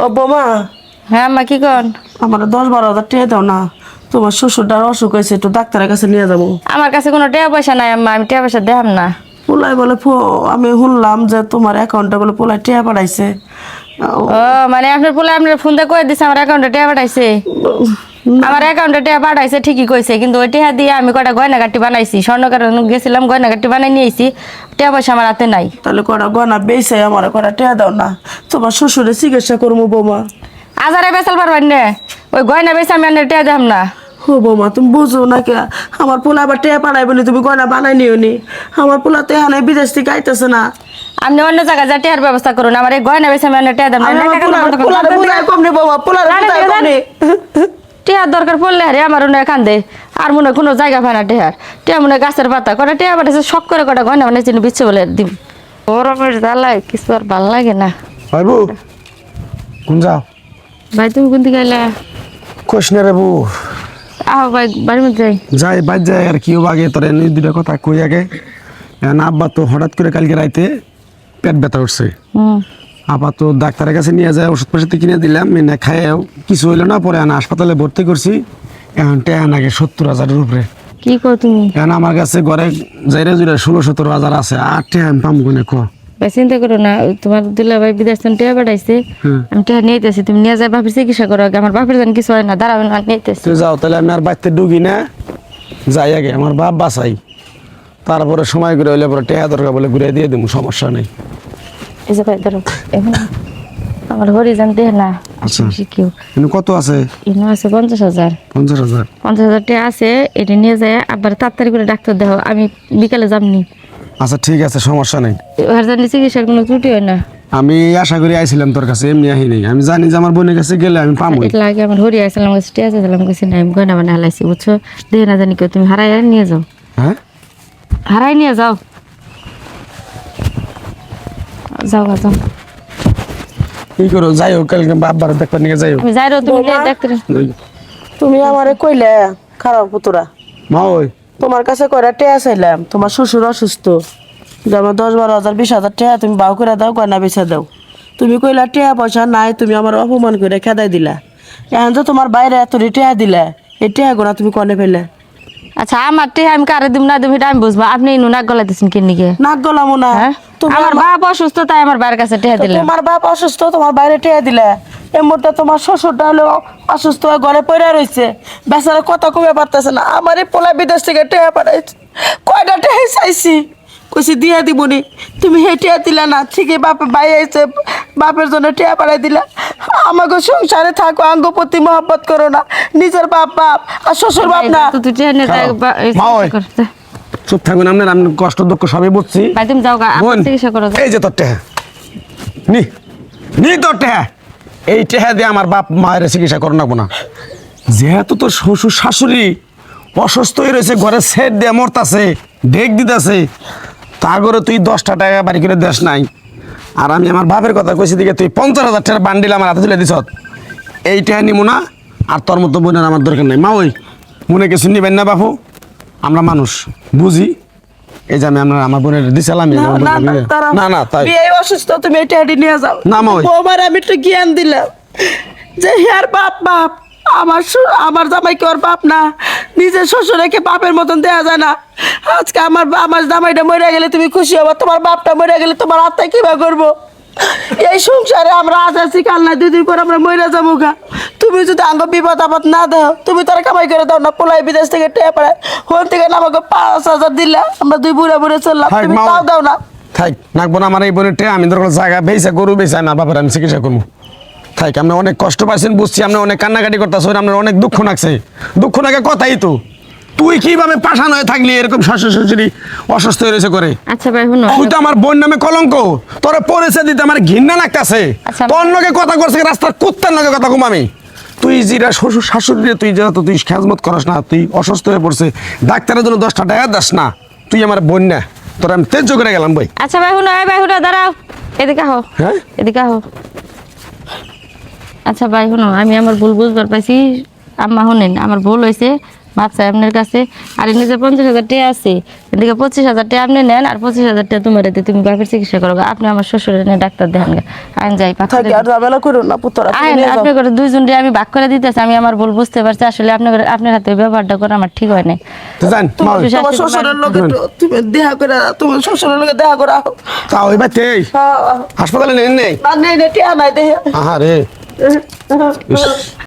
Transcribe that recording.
ও বোমা, হ্যাঁ আম্মা কি কন? আমার 10-12 হাজার টাকা দাও না। তোমার শ্বশুরটার অসুখ হয়েছে, একটু ডাক্তারের কাছে নিয়ে যাবো। আমার কাছে কোনো টাকা পয়সা নাই আম্মা, আমি টাকা পয়সা দেখাম না। পোলাই বলে আমি শুনলাম যে তোমার অ্যাকাউন্টে বলে পোলাই টাকা পাঠাইছে। ও মানে আপনার পোলা আপনার ফোন দিয়ে কয়ে দিছে আমার অ্যাকাউন্টে টাকা পাঠাইছে। আমার অ্যাকাউন্টে টাকা পাঠাইছে ঠিকই কইছে, কিন্তু ওই টাকা দিয়ে আমি কটা গয়নাগাটি বানাইছি, স্বর্ণকার গেছিলাম গয়নাগাটি বানাই নিয়ে আইছি। টাকা পয়সা আমার হাতে নাই। তাহলে কটা গয়না বেচে আমার কটা টাকা দাও না, তোমার শ্বশুরের চিকিৎসা করবো বোমা। আজারে বেচাল পারবেন না, ওই গয়না বেচে আমি আপনার টাকা দেখাম না। হো বোমা, তুমি বুঝো না কে? আমার পোলা আবার টাকা পাঠাই বলে তুমি গয়না বানাই নিও নি। আমার পোলা তো এখানে বিদেশ থেকে আইতেছে না। আপনি অন্য জায়গায় যা টাকার ব্যবস্থা করুন, আমার এই গয়না বেচে আমি আপনার টাকা দেখাম না। টেহার দরকার পড়লে হারে আমার মনে খান দে, আর মনে কোনো জায়গা পায় না টেহার। টেহা মনে গাছের পাতা কটা টেহা পাঠাচ্ছে, শখ করে কটা গয়না বানাইছি বিচ্ছে বলে দিম। গরমের জ্বালায় কিছু আর ভাল লাগে না। ভাইবু কোন যাও? ভাই তুমি কোন দিকে আইলা? কোশ না রে বউ। আহ ভাই বাড়ির মধ্যে যাই। যাই বাইর যাই আর কি আগে তোর এনে দুটা কথা কই আগে। এখন আব্বা তো হঠাৎ করে কালকে রাইতে পেট ব্যথা উঠছে। আব্বা তো ডাক্তারের কাছে নিয়ে যায়, ওষুধ পাশে কিনে দিলাম, এনে খাইয়াও কিছু হইলো না। পরে আমি হাসপাতালে ভর্তি করছি। এখন টেহান আগে 70,000-এর উপরে। কি কর তুমি? এখন আমার কাছে ঘরে যাইরে জুড়ে 16-17 হাজার আছে। আর টেহান পাম গুনে ক। ভাই চিন্তা করো না, তোমার দুলা ভাই বিদেশ থেকে টেহা পাঠাইছে, আমি টেহা নিয়ে যেতেছি। তুমি নিয়ে যাই বাপের চিকিৎসা করো আগে, আমার বাপের যেন কিছু হয় না। দাঁড়াবে না, নিয়ে যেতেছি। তুই যাও তাহলে আমি আর বাড়িতে ঢুকি না, যাই আগে আমার বাপ বাসাই, তারপরে সময় করে হইলে পরে টেহা দরকার বলে ঘুরে দিয়ে দেবো, সমস্যা নেই। এই যে ভাই ধরো, এখন আমার হরিজান দেহ না। আচ্ছা কেউ কিন্তু কত আছে? এনে আছে 50,000। 50,000? 50,000 টাকা আছে, এটা নিয়ে যায় আবার তাড়াতাড়ি করে ডাক্তার দেহ, আমি বিকালে যামনি। আচ্ছা ঠিক আছে, সমস্যা নেই। এবার জানি চিকিৎসার কোনো ত্রুটি হয় না। আমি আশা করি আইছিলাম তোর কাছে, এমনি আহি নেই। আমি জানি যে আমার বোনের কাছে গেলে আমি পাবো। এটা লাগে আমার হরি আসলাম কাছে টিয়া আসলাম কাছে না, আমি গয়না বানা হালাইছি বুঝছো। দেহ না জানি কেউ, তুমি হারাই নিয়ে যাও। হ্যাঁ হারাই নিয়ে যাও, যাও যাও। কি করো, যাই হোক কালকে বাবার দেখবার নিয়ে যাই হোক। আমি যাই রো, তুমি ডাক্তার। তুমি আমারে কইলে খারাপ পুতুরা, মা ওই তোমার কাছে কয়টা টাকা চাইলাম। তোমার শ্বশুর অসুস্থ, যে আমার 10-12 হাজার 20 হাজার টাকা তুমি বাউ করে দাও, গয়না বেচা দাও। তুমি কইলা টাকা পয়সা নাই, তুমি আমার অপমান করে খেদাই দিলা। এখন যে তোমার বাইরে এত টাকা দিলা, এই টাকা গোনা তুমি কনে ফেলে? আচ্ছা আমার টিয়া আমি কারে দিম না দিম এটা আমি বুঝবো, আপনি ইনু নাক গলাইতেছেন কি নিকে? নাক গলামো না। হ্যাঁ তুমি আমার বাপ অসুস্থ, তাই আমার বাইরের কাছে টিয়া দিলে। তোমার বাপ অসুস্থ, তোমার বাইরে টাকা দিলা। এই মুহূর্তে তোমার শ্বশুরটা হলো অসুস্থ হয়ে ঘরে পড়ে রয়েছে, বেচারা কথা কমে পারতেছে না। আমার এই পোলা বিদেশ থেকে টাকা পাঠাইছে, কয়টা টাকা চাইছি, কইছি দিয়া দিবনি। তুমি হে টিয়া দিলা না, ঠিকই বাপে বাই আইছে, বাপের জন্য টিয়া পাঠাই দিলা। আমাকে সংসারে থাকো, আঙ্গ প্রতি মহব্বত করো না। নিজের বাপ বাপ আর শ্বশুর বাপ না। তুই টিয়া নিয়ে যাই, মা ওই চুপ থাকুন, আপনার আমি কষ্ট দুঃখ সবই বুঝছি। ভাই তুমি যাও গা, বোন, চিকিৎসা করো। এই যে তোর টেহা নি নি তোর টেহা, এই টেহা দিয়ে আমার বাপ মায়ের চিকিৎসা করো না। যেহেতু তোর শ্বশুর শাশুড়ি অসুস্থ হয়ে রয়েছে, ঘরে সেট দিয়ে মরতাছে, ঢেক দিতেছে, তা করে তুই 10টা টাকা বাড়ি করে দেশ নাই। আর আমি আমার বাপের কথা কইছি দিকে তুই 50,000 টাকার বান্ডিল আমার হাতে তুলে দিছ। এই টেহা নিমু না, আর তোর মতো বোনের আমার দরকার নাই। মা ওই মনে কিছু নিবেন না বাপু, আমরা মানুষ বুঝি। এই যে আমি আমার বোনের দিছিলাম। না না তাই বিয়ে অসুস্থ, তুমি এটা হেঁটে নিয়ে যাও। না মা ওই বৌমার আমি একটু জ্ঞান দিলাম যে হেয়ার বাপ বাপ, আমার জামাই কি ওর বাপ না? নিজের শ্বশুরকে বাপের মতন দেয়া যায় না। আজকে আমার জামাইটা মরে গেলে তুমি খুশি হবো, তোমার বাপটা মরে গেলে তোমার আত্মা কিভাবে করবো? এই সংসারে আমরা আজ আছি কাল না, 2 দিন পর আমরা মরে যাবো গা। তুমি যদি আঙ্গ বিপদ আপদ না দাও, তুমি তার কামাই করে দাও না। পোলাই বিদেশ থেকে টেয়া পড়ায়, হন থেকে আমাকে 5,000 দিলা, আমরা 2 বুড়া বুড়ে চললাম, তুমি তাও দাও না। থাক নাকবো না আমার এই বোনের টেহা, আমি ধরো জায়গা বেচা গরু বেচা আমার বাপের আমি চিকিৎসা করবো। থাক, আপনি অনেক কষ্ট পাইছেন বুঝছি, আপনি অনেক কান্নাকাটি করতেছেন, আপনার অনেক দুঃখ লাগছে। দুঃখ লাগে কথাই তো, তুই কিভাবে পাঠানো হয়ে থাকলি এরকম শ্বশুর শাশুড়ি অসুস্থ হয়ে রয়েছে করে? আচ্ছা ভাই শুনো, তুই তো আমার বোন নামে কলঙ্ক, তোরা পরিচয় দিতে আমার ঘৃণা লাগতেছে। আচ্ছা, তোর লগে কথা করছে রাস্তার কুত্তার লগে কথা কম আমি। তুই যেটা শ্বশুর শাশুড়ি তুই যেহেতু তুই খেজমত করাস না, তুই অসুস্থ হয়ে পড়ছে, ডাক্তারের জন্য 10টা টাকা দাস না, তুই আমার বোন না, তোর আমি তেজ করে গেলাম ভাই। আচ্ছা ভাই শুনো, এই ভাই শুনো, দাঁড়াও, এদিকে আহো। হ্যাঁ এদিকে আহো। আচ্ছা ভাই শুনো, আমি আমার ভুল বুঝবার পাইছি। আম্মা শুনেন, আমার ভুল হয়েছে, মাপ চাই আপনার কাছে। আর নিজে 50,000 টাকা আছে, এদিকে 25,000 টাকা আপনি নেন, আর 25,000 টাকা তোমার দিয়ে তুমি বাপের চিকিৎসা করো গা। আপনি আমার শ্বশুরের নিয়ে ডাক্তার দেখান গা। আইন যাই থাকি আর ঝামেলা করো না পুত্র, আপনি আইন নিয়ে যাও। আপনি করে দুইজনরে আমি ভাগ করে দিতেছি। আমি আমার ভুল বুঝতে পারছি, আসলে আপনার হাতে ব্যবহারটা করে আমার ঠিক হয় নাই। তো জান মা তোমার শ্বশুরের লোকে তুমি দেখা করে, তোমার শ্বশুরের লোকে দেখা করা। তাও এবার হাসপাতালে নেই নেই না নেই টিয়া নাই দেহে। আহারে ইস।